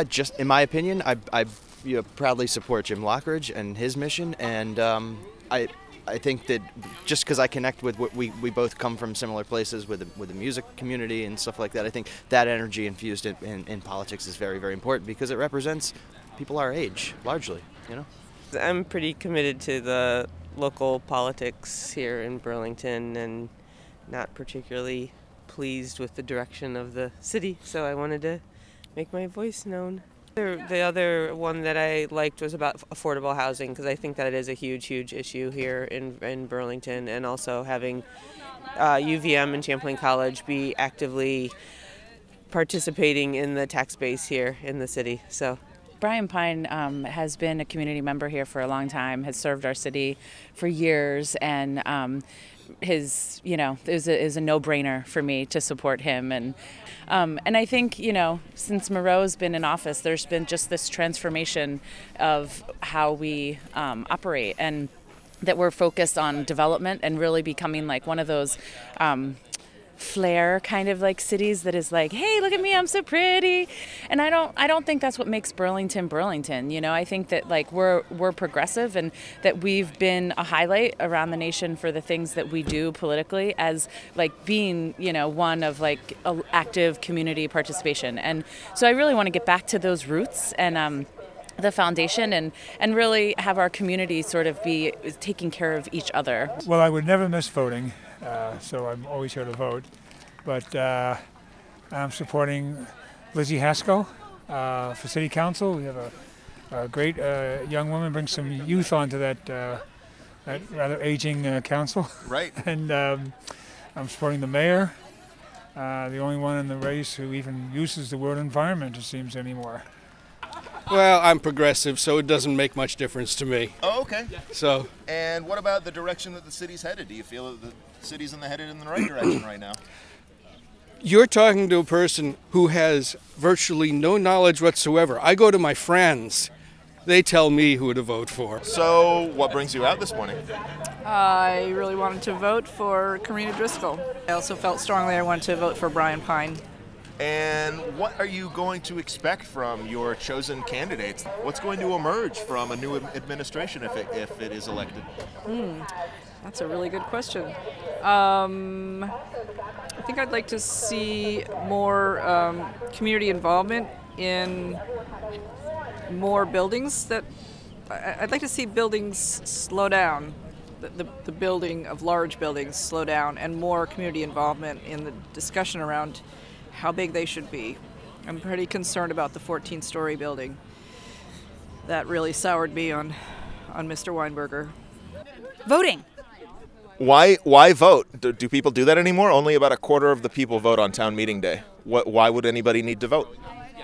Just in my opinion, I proudly support Jim Lockridge and his mission, and I think that just because I connect with what we both come from similar places with the music community and stuff like that, I think that energy infused in politics is very, very important because it represents people our age, largely, you know? I'm pretty committed to the local politics here in Burlington and not particularly pleased with the direction of the city, so I wanted to make my voice known. The other one that I liked was about affordable housing because I think that it is a huge, huge issue here in Burlington, and also having UVM and Champlain College be actively participating in the tax base here in the city. So. Brian Pine has been a community member here for a long time, has served our city for years, and is a no-brainer for me to support him. And I think, since Moreau's been in office, there's been just this transformation of how we operate, and that we're focused on development and really becoming like one of those flair kind of like cities that is like, hey, look at me, I'm so pretty. And I don't think that's what makes Burlington. I think that like we're progressive, and that we've been a highlight around the nation for the things that we do politically as like being, one of like active community participation. And so I really want to get back to those roots and the foundation, and really have our community sort of be taking care of each other. Well, I would never miss voting, so I'm always here to vote. But I'm supporting Lizzie Haskell for City Council. We have a great young woman, brings some youth onto that rather aging council. Right. And I'm supporting the mayor, the only one in the race who even uses the word environment, it seems, anymore. Well, I'm progressive, so it doesn't make much difference to me. Oh, okay. So. And what about the direction that the city's headed? Do you feel that the city's headed in the right direction right now? You're talking to a person who has virtually no knowledge whatsoever. I go to my friends. They tell me who to vote for. So, what brings you out this morning? I really wanted to vote for Karina Driscoll. I also felt strongly I wanted to vote for Brian Pine. And what are you going to expect from your chosen candidates? What's going to emerge from a new administration if it is elected? That's a really good question. I think I'd like to see more community involvement in more buildings. I'd like to see buildings slow down, the building of large buildings slow down, and more community involvement in the discussion around how big they should be. I'm pretty concerned about the 14-story building. That really soured me on Mr. Weinberger. Voting. Why vote? Do people do that anymore? Only about a quarter of the people vote on town meeting day. Why would anybody need to vote?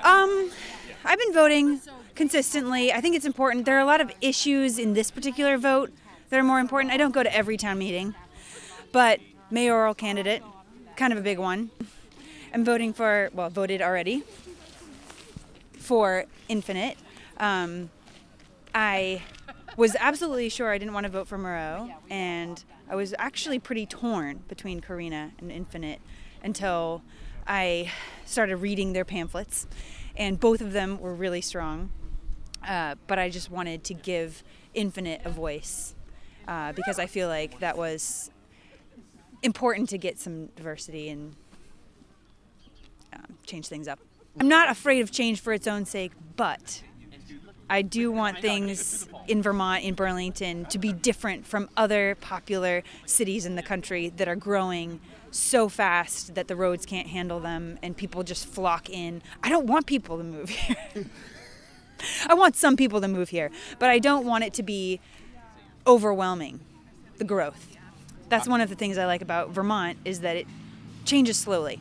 I've been voting consistently. I think it's important. There are a lot of issues in this particular vote that are more important. I don't go to every town meeting, but mayoral candidate, kind of a big one. I'm voting for, voted already for Infinite. I was absolutely sure I didn't want to vote for Moreau, and I was actually pretty torn between Karina and Infinite until I started reading their pamphlets, and both of them were really strong. But I just wanted to give Infinite a voice because I feel like that was important to get some diversity and change things up. I'm not afraid of change for its own sake, but I do want things in Vermont, in Burlington, to be different from other popular cities in the country that are growing so fast that the roads can't handle them and people just flock in. I don't want people to move here. I want some people to move here, but I don't want it to be overwhelming, the growth. That's one of the things I like about Vermont, is that it changes slowly.